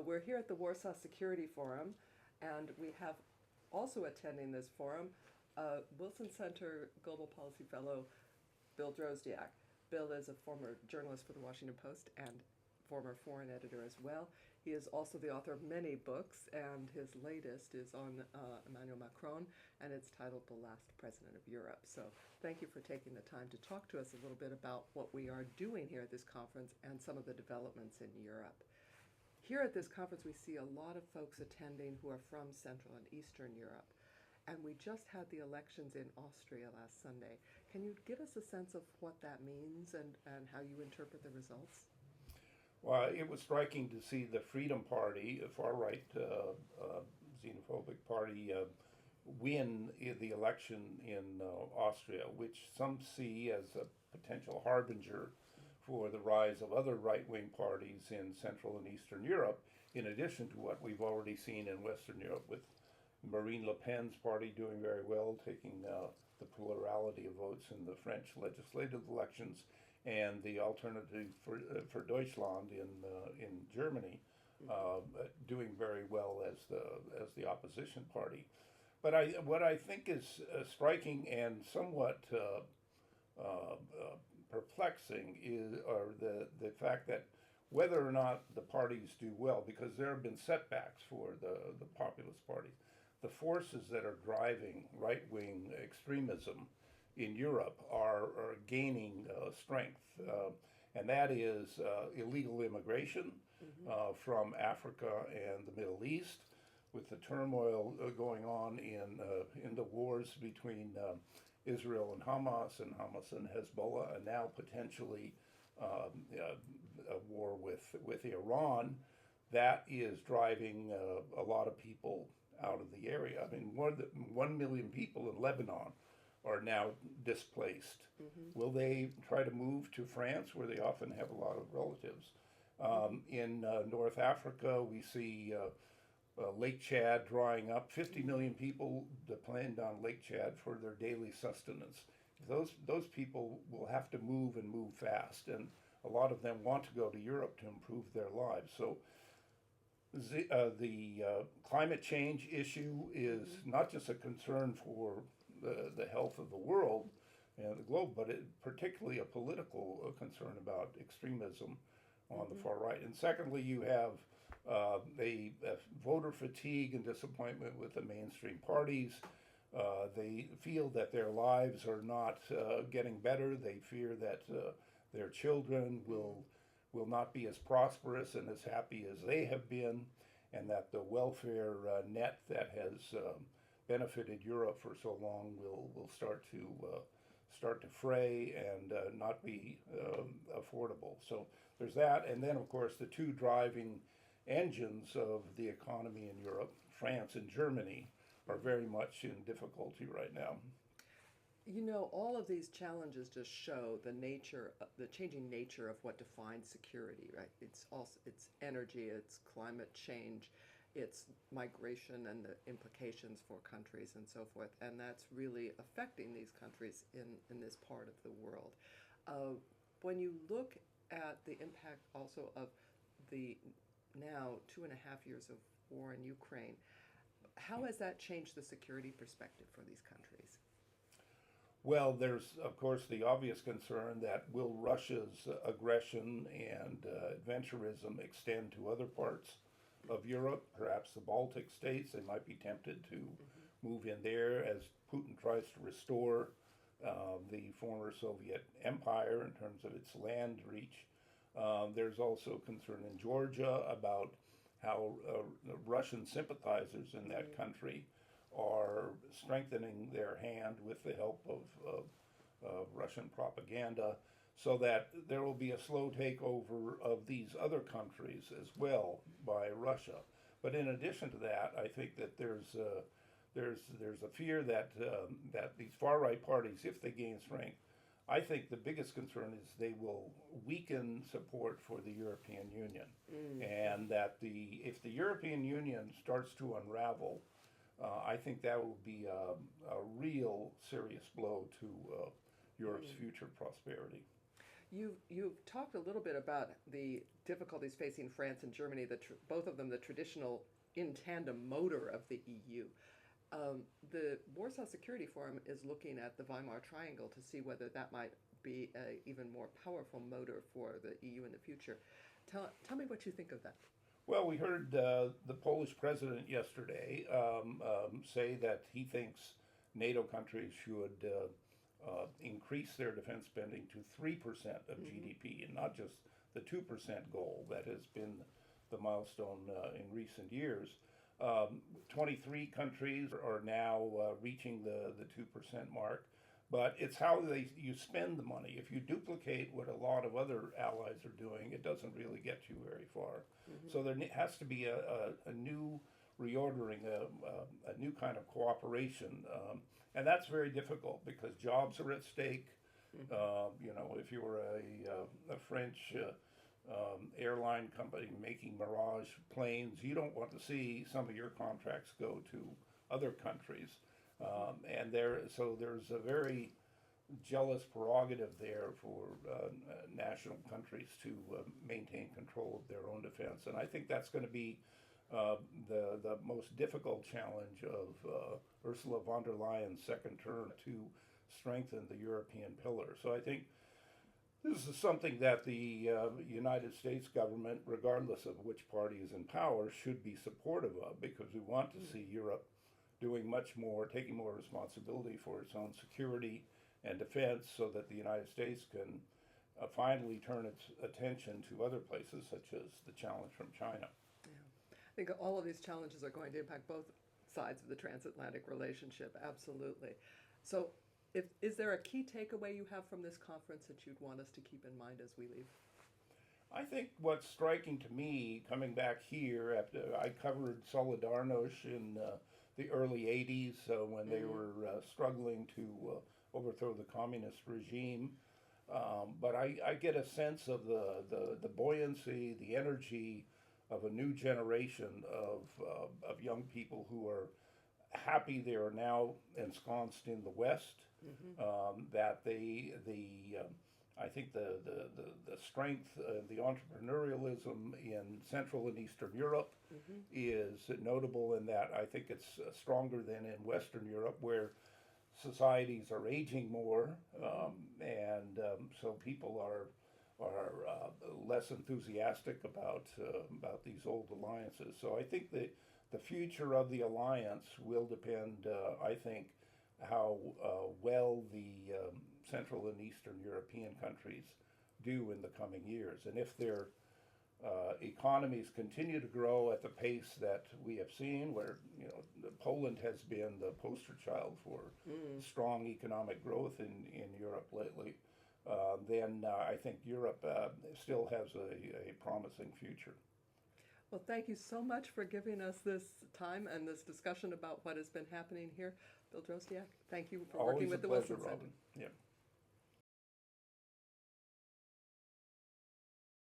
we're here at the Warsaw Security Forum, and we have also attending this forum Wilson Center Global Policy Fellow Bill Drozdiak. Bill is a former journalist for the Washington Post and former foreign editor as well. He is also the author of many books, and his latest is on Emmanuel Macron, and it's titled The Last President of Europe. So thank you for taking the time to talk to us a little bit about what we are doing here at this conference and some of the developments in Europe. Here at this conference, we see a lot of folks attending who are from Central and Eastern Europe. And we just had the elections in Austria last Sunday. Can you give us a sense of what that means and how you interpret the results? Well, it was striking to see the Freedom Party, a far-right xenophobic party, win the election in Austria, which some see as a potential harbinger for the rise of other right-wing parties in Central and Eastern Europe, in addition to what we've already seen in Western Europe, with Marine Le Pen's party doing very well, taking the plurality of votes in the French legislative elections, and the Alternative for Deutschland in Germany doing very well as the opposition party. But what I think is striking and somewhat perplexing are the fact that whether or not the parties do well, because there have been setbacks for the populist parties, the forces that are driving right-wing extremism in Europe are gaining strength, and that is illegal immigration from Africa and the Middle East, with the turmoil going on in the wars between Israel and Hamas and Hezbollah, and now potentially a war with Iran. That is driving a lot of people out of the area. I mean, more than 1 million people in Lebanon are now displaced. Will they try to move to France, where they often have a lot of relatives? In North Africa, we see Lake Chad drying up. 50 million people depend on Lake Chad for their daily sustenance. Those people will have to move and move fast, and a lot of them want to go to Europe to improve their lives. So the climate change issue is not just a concern for the health of the world and the globe, but particularly a political concern about extremism on the far right. And secondly, you have a voter fatigue and disappointment with the mainstream parties. They feel that their lives are not getting better. They fear that their children will not be as prosperous and as happy as they have been, and that the welfare net that has benefited Europe for so long will start to fray and not be affordable. So there's that, and then of course the two driving engines of the economy in Europe, France and Germany, are very much in difficulty right now. You know, all of these challenges just show the changing nature of what defines security, right? It's energy, it's climate change, it's migration and the implications for countries and so forth, and that's really affecting these countries in this part of the world. When you look at the impact also of the now 2.5 years of war in Ukraine, how has that changed the security perspective for these countries? Well, there's, of course, the obvious concern that will Russia's aggression and adventurism extend to other parts of Europe, perhaps the Baltic states. They might be tempted to move in there as Putin tries to restore the former Soviet empire in terms of its land reach. There's also concern in Georgia about how Russian sympathizers in that country are strengthening their hand with the help of Russian propaganda, so that there will be a slow takeover of these other countries as well by Russia. But in addition to that, I think that there's a fear that these far-right parties, if they gain strength, I think the biggest concern is they will weaken support for the European Union, and that if the European Union starts to unravel, I think that will be a real serious blow to Europe's future prosperity. You've talked a little bit about the difficulties facing France and Germany, both of them the traditional in tandem motor of the EU. The Warsaw Security Forum is looking at the Weimar Triangle to see whether that might be an even more powerful motor for the EU in the future. Tell me what you think of that. Well, we heard the Polish president yesterday say that he thinks NATO countries should increase their defense spending to 3% of GDP and not just the 2% goal that has been the milestone in recent years. 23 countries are now reaching the 2% mark, but it's how you spend the money. If you duplicate what a lot of other allies are doing, it doesn't really get you very far. So there has to be a new reordering, a new kind of cooperation, and that's very difficult because jobs are at stake. If you were a French airline company making Mirage planes, you don't want to see some of your contracts go to other countries. So there's a very jealous prerogative there for national countries to maintain control of their own defense. And I think that's going to be the most difficult challenge of Ursula von der Leyen's second term, to strengthen the European pillar. So I think this is something that the United States government, regardless of which party is in power, should be supportive of, because we want to see Europe doing much more, taking more responsibility for its own security and defense, so that the United States can finally turn its attention to other places, such as the challenge from China. I think all of these challenges are going to impact both sides of the transatlantic relationship, absolutely. So is there a key takeaway you have from this conference that you'd want us to keep in mind as we leave? I think what's striking to me, coming back here, after I covered Solidarność in the early 80s when they were struggling to overthrow the communist regime, but I get a sense of the buoyancy, the energy of a new generation of young people who are happy they are now ensconced in the West. That I think the strength, the entrepreneurialism in Central and Eastern Europe is notable in that I think it's stronger than in Western Europe, where societies are aging more, so people are less enthusiastic about these old alliances. So I think the future of the alliance will depend, I think, how well the Central and Eastern European countries do in the coming years. And if their economies continue to grow at the pace that we have seen, where Poland has been the poster child for strong economic growth in Europe lately, then I think Europe still has a promising future. Well, thank you so much for giving us this time and this discussion about what has been happening here. Bill Drozdiak, thank you for working with the Wilson Center. Always a pleasure, Robin. Yeah.